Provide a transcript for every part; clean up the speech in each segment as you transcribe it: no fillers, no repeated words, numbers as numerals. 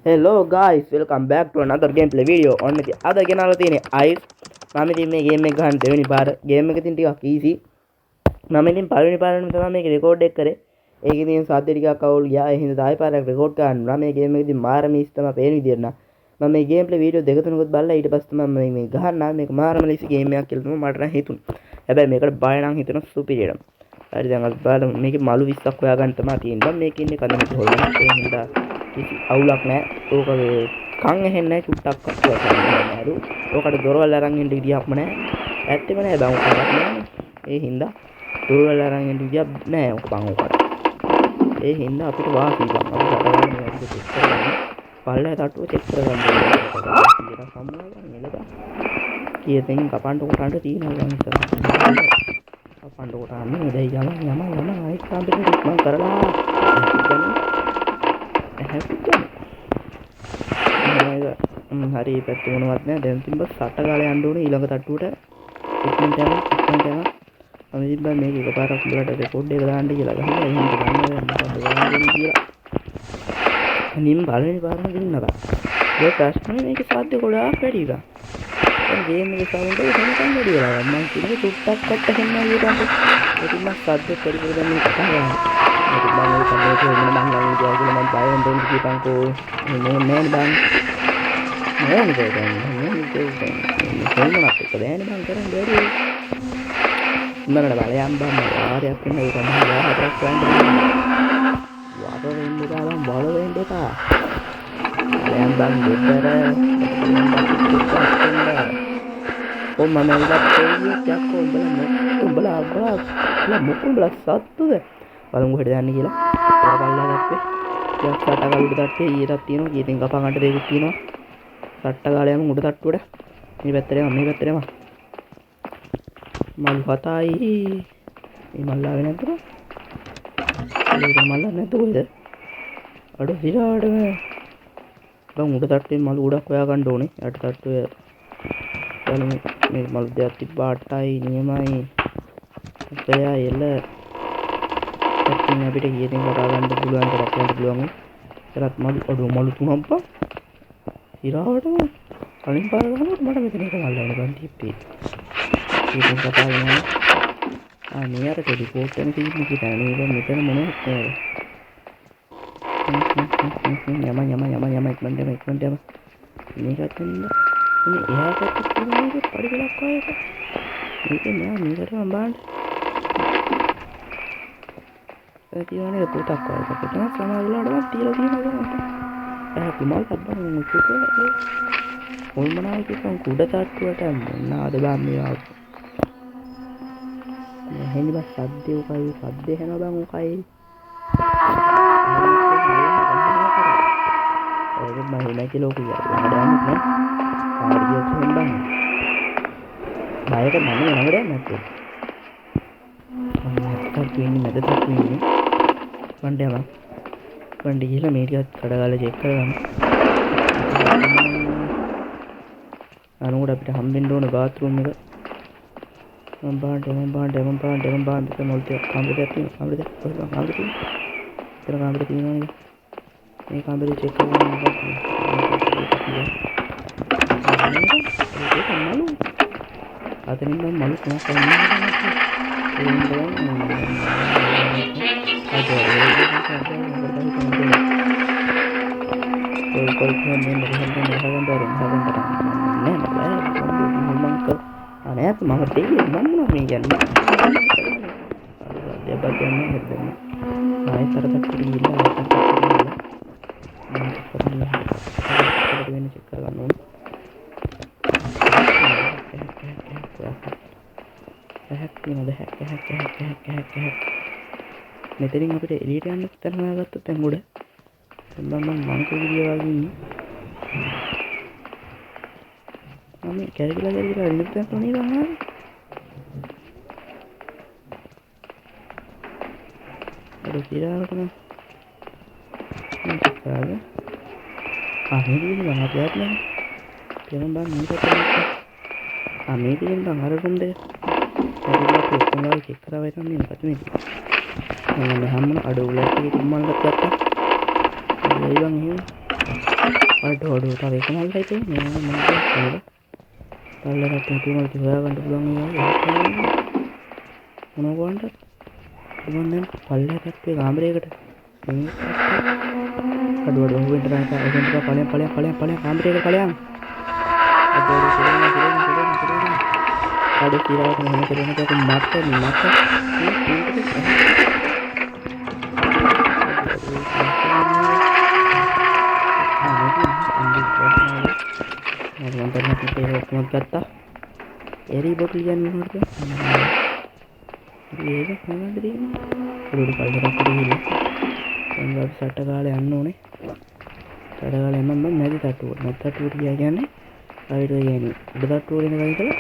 Hello guys, welcome back to another gameplay video. ඔන්න ඉතින් අද ගෙනාලා තියෙන්නේ ice. මම ඉතින් මේ ගේම් එක ගන්න දෙවෙනි පාර. ගේම් එක ඉතින් ටිකක් easy. මම ඉතින් පළවෙනි පාරෙම තමයි මේක රෙකෝඩ් එක කරේ. ඒක ඉතින් සද්ද ටිකක් අවුල් ගියා. ඒ හින්දා 10 පාරක් රෙකෝඩ් කරන්න. මේ ගේම් එක ඉතින් මාරම easy තමයි පේන විදියට නා. මම මේ gameplay video දෙක තුනකුත් බලලා ඊට පස්සේ තමයි මේ ගහන්න. මේක මාරම easy game එකක් කියලා තමයි මට නම් හිතුනේ. හැබැයි මේකට බය නම් හිතෙන superior. හරි දැන් අපි බලමු මේකේ මලු 20ක් හොයාගන්න තමයි තියෙන්නේ. මේකේ ඉන්නේ කඳ හොල්ලන. ඒ හින්දා කිසි අවුලක් නැහැ. ඕකගේ කන් ඇහෙන්නේ නැහැ චුට්ටක් අක්කුවක් නෑලු. ඕකට දොරවල් අරන් ඉන්න විදියක් නැහැ. ඇත්තෙම නැහැ බං ඔකට නෑනේ. ඒ හින්දා දොරවල් අරන් ඉන්න විදියක් නැහැ ඔක බං ඔකට. ඒ හින්දා අපිට වාසි බං. අපි කඩගන්න මේක චෙක් කරගන්න. පල්ලේ තට්ටුව චෙක් කරගන්න. ඊට සම්මත නෙලද. කීයෙන් කපන්න කොටන්න තියෙනවා බං ඉතින්. කපන්න කොටන්න දැන් යම ආයෙත් කාන්දේ මම කරලා හරි පැත්තේ මොනවත් නැහැ. දැන් තිබ්බ සට ගාලා යන්න ඕනේ ඊළඟ තට්ටුවට. ඉක්මනට යනවා. මම ඉතින් බෑ මේක එකපාරක් උඹලට රෙකෝඩ් එක දාන්න කියලා ගහලා එහෙම ගන්න මොකද කියලා. නිම් බලන්නේ පාරම ගින්නවා. ඒ ප්‍රශ්නේ මේකේ සාධ්‍ය ගොඩාක් වැඩි එකක්. දැන් ගේම් එකේ සවුන්ඩ් එක වෙනකන් වැඩි වෙලා. මම කිව්වේ චුට්ටක්වත් ඇහෙන්නේ නැහැ ඊට. ඒක මම සාධ්‍ය පරිපූර්ණ දැන් මේක කතා කරන්නේ. ඒක බං ඒක තමයි මම ළඟ ඉඳලා කියලා මම බයෙන් දෙන්න කියපන්කෝ. මේ නෑ බං. නෑ නේද දැන් මේක කොහොමද ඒක බෑනේ බං කරන්නේ බැරි. මරණ බලයන් බං ආරයක් වෙන ඒක මම හතරක් ගන්න. වාට වෙන්න දාලා බල වෙන්න එපා. බලයන් බං දෙතර කොහොම මම ඉලක්ක දෙයක් උඹලා මොකද සත්තුද බලමු හෙට යන්න කියලා. ඒක බලලා ගත්තේ. ටිකක් සට්ට ගාලා උඩ තට්ටේ ඊටත් තියෙනවා. කීයෙන් කපා ගන්න දෙයක් තියෙනවා. සට්ට ගාලා යමු උඩ තට්ටුවට. මේ පැත්තට යමු. මල් හතයි. මේ මල් ආවේ නැද්ද? මේක මල් නැද්ද කොහෙද? අඩු විරාඩ බං උඩ තට්ටේ මල් උඩක් හොයා ගන්න ඕනේ. යට තට්ටුවේ බලමු මේ මල් දෙයක් තිබ්බාටයි නියමයි. එයා එළ අපිට ගියෙන් කතා ගන්න පුළුවන් කරක් ගන්න පුළුවන්. ඒකත් මලු තුනක් බා. ඉරාවට කලින් පාර ගන්නකොට මට මෙතන එක මල් ලැබෙන බන් තිප්පේ. ඒකෙන් කතා කරනවා. මේ අර ටෙලිපෝට් එකේ තියෙන කිතා නේද මෙතන මොනවද නේද? යම ඉක්මනට යම. මේකත් නේද? මේ එහා පැත්තේ තියෙන එක පරිගලක් වගේ. මේක නෑ මේකට මම බලන්න. ඒ කියන්නේ පොතක් වගේ අපිට සමාජවලට තියලා තියෙනවා. ඒක මල් අබ්බන් මුකුතේ මොල්මනායි කියපන් කුඩ තට්ටුවට මොනවාද බං මේවා. මෙහෙනි බස් සද්දේ උකයි සද්දේ හැනවා බං උකයි. ඒක මම හිනා කියලා ඔක කියනවා. ළඟට යන්නත් නෑ. ආරිය සෙන්බන්. බයක මම ළඟට යන්නත් නෑ. මම හිතුවේ නැද තත්ත්වෙන්නේ. වණ්ඩේම වණ්ඩේ ගිහලා මේ ටිකත් කඩගාලා චෙක් කරගන්න. අනුගොඩ අපිට හම්බෙන්න ඕන බාත්රූම් එක. මම බාන්න මොල්ට කාමරයක් තියෙනවා. කාමරේ තියෙනවා නේද? මේ කාමරේ චෙක් කරගන්න මලු. අතනින් නම් මලු කොහොමද අනේ මම දෙන්නේ මම මේ කියන්නේ දෙබක් යන්නේ හෙද්දම ආයෙතරකට ගිහිල්ලා වෙන චෙක් කරගන්න ඕනේ. හැක් මෙතනින් අපිට එළියට යන්න තැන හොයාගත්තොත් දැන් උඩ මම මංක විදිය වගේ ඉන්නේ. මම කැරකිලා ඉන්න තැන තෝනේ බං. ඒක ඉරාවට නම් මේක කරාද? මේ විදිහට මම අපියත් නෑ. කියන්න බං මේක මේකෙන් බං අර රුම් දෙක. ඒක ඔක්කොම චෙක් කරා වෙනවා මේ මොකද මේ. මම හැමෝම අඩ උලක් එකේ මල්ලක් ගත්තා. ඒ බං එහෙම අඩ තව එක මල්ලයි තියෙන්නේ මම කියන්නේ පල්ලකට තුමල් කියලා ගන්න පුළුවන් මොනවද මොන්නේ පල්ලකට කාමරයකට අඩුවට හොවෙන්ට ඵලයන් කාමරයකට ඵලයන් අඩ කියලා තමයි මෙහෙම කරනකොට මට මම ගත්තා එරි බොටල් ගන්න ඕනද ඒක කොහොමද දෙන්නේ පොඩි කල්ලක් දෙන්නේ මම සට කාලේ යන්න ඕනේ සට කාලේ යන්න මම නැති තට්ටුවට කියන්නේ හරියට කියන්නේ උඩ තට්ටුවට එන ගයි කියලා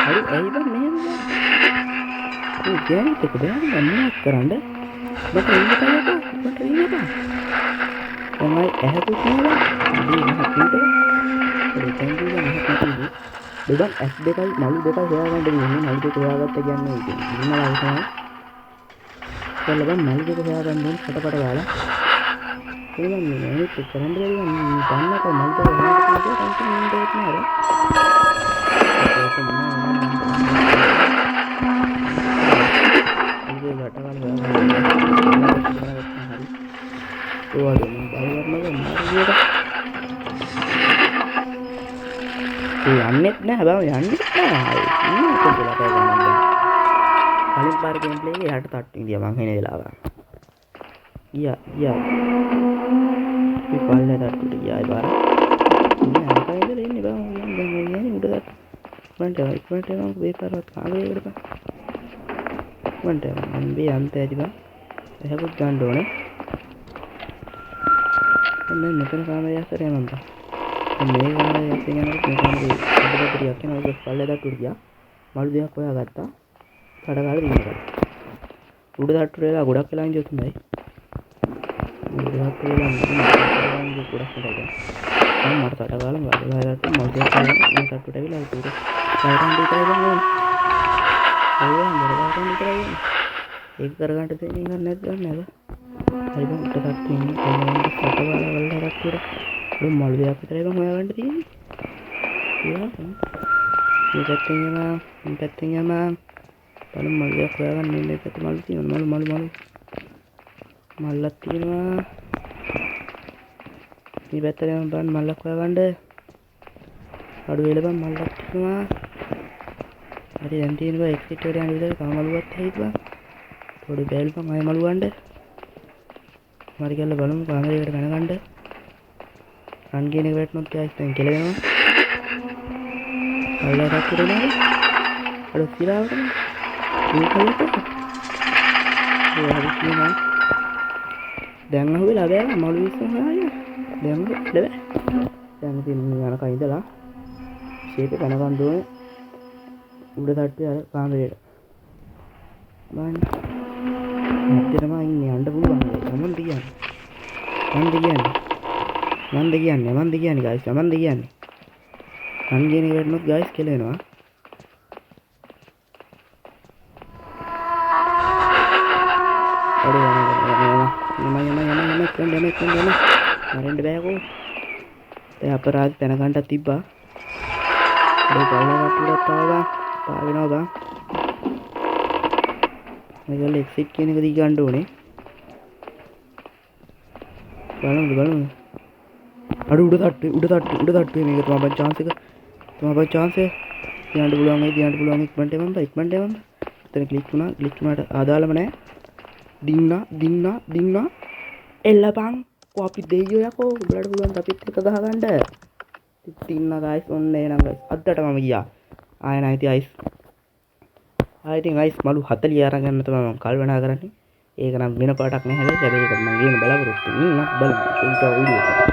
හරි ඇයි බං මෙහෙම මේ කියන්නේ ඒක බෑන මොනවද කරන්න මට ඉන්න තමයි ඇහැකුත් නෑ දෙබන් ඇස් දෙකයි මලු දෙකයි හොයාගන්න දෙන්නේ මලු දෙක හොයාගත්ත කියන්නේ ඒක ඉන්නලා තමයි බලන්න මලු දෙක හොයාගන්න ඕනේ පටපට ගාලා එහෙනම් මේක කරන්න බැරි නම් දන්නක මලු දෙක හොයාගන්න ටෙන්ෂන් දෙයක් නෑ ඒක යන්නෙත් නෑ හැබැයි යන්නෙත් නෑ ඉන්න කොහොමද කරන්නේ කලින් පාර ගේම් ප්ලේ එකේ යට තට්ටු ඉඳියා මං එන වෙලාව යා මේ පල්ලේ තට්ටුට ගියායි පාර ඉන්නේ අරකයිද ඉන්නේ බං දැන් යන්නේ උඩ තට්ටු ඉක්මනට මං මේ පාරවත් කාමරේකට මන්ට මම මේ අන්ත ඇති බං එහෙකුත් ගන්න ඕනේ මම මෙතන කාමරේ ඇස්සට යනවා බං මේ කාමරේ ඇස්සෙන් යනකොට මේ කාමරේ අදපතරියක් යනවා ඒක පල්ලේ තට්ටුට ගියා මලු දෙයක් හොයාගත්තා කඩගාලා දිනනවා උඩ තට්ටුට වෙලා ගොඩක් වෙලා ඉඳි තුමයි උඩ තට්ටුට වෙලා ඉඳි ගොඩක් වෙලා මම මට කඩගාලා වලලා තට්ටු මල් දෙයක් මේ තට්ටුට ඇවිල්ලා උඩ සයිඩන් දෙකයි බං ඒක කරගන්න දෙන්නේ නේද නැද්ද නේද හරි බං උඩ තට්ටු ඉන්නේ කොහොමද කටවල වල තට්ටුට මලු දෙයක් විතරයි බං හොයාගන්න තියෙන්නේ මේ පැත්තෙන් යනවා බලමු මලු දෙයක් හොයාගන්න මේ පැත්තේ මලු තියෙනවා මලු මල්ලක් තියෙනවා මේ පැත්තට යන්න බලන්න මල්ලක් හොයාගන්න අඩු වෙල බං මල්ලක් තියෙනවා හරි දැන් තියෙනවා එක්සිට් එකට යන විදිහට තව මලුවක් තියෙනවා පොඩි බෑල් බං ආයෙ මලු ගන්න මරි කියලා බලමු කාමරේකට පැන ගන්න රන් කියන එක වැටුනොත් ගයිස් දැන් කෙලවෙනවා අල්ලා රක්කරනේ අර සිරාවට මේ කලකට ඒ හරි කියනවා දැන් අහුවෙලා බෑ මලු විශ්සම ආයේ දැන් බෑ දැන් ඉතින් යන කයි ඉඳලා ෂේපේ පැන ගන්න ඕනේ උඩ තට්ටුවේ අර කාමරේට බලන්න ඇත්තටම ඉන්නේ යන්න පුළුවන් මමද කියන්නේ ගයිස් මමද කියන්නේ අන්ගේනේ වෙන්නොත් ගයිස් කෙලෙනවා අර යම මරෙන්ඩ බෑකෝ ඒ අපරාධ පැනගන්නට තිබ්බා ඒ බලනකොටත් ආවා පාවෙනවා බං මේගොල්ලෝ එක්සිට් කියන එක දී ගන්න ඕනේ බලමු අර උඩ තට්ටුවේ මේක තමයි chance එක chance තියන්න පුළුවන් ඉක්මනට එවන්න එතන ක්ලික් වුණාට ආදාළම නැහැ දින්නා එල්ලපන් අපි දෙයියෝ යකෝ උඹලට පුළුවන් අපිත් එක ගහගන්න තින්න ගයිස් ඔන්න එනම් ගයිස් අද්දට මම ගියා ආය නැති අයිස් ආයිතින් අයිස් මලු 40 අරන් ගන්න තමයි මම කල්පනා කරන්නේ ඒක නම් වෙන පාටක් නැහැ හැබැයි ඒක මම ගේන බලාපොරොත්තු වෙන්නේ බලමු ඒක වීඩියෝ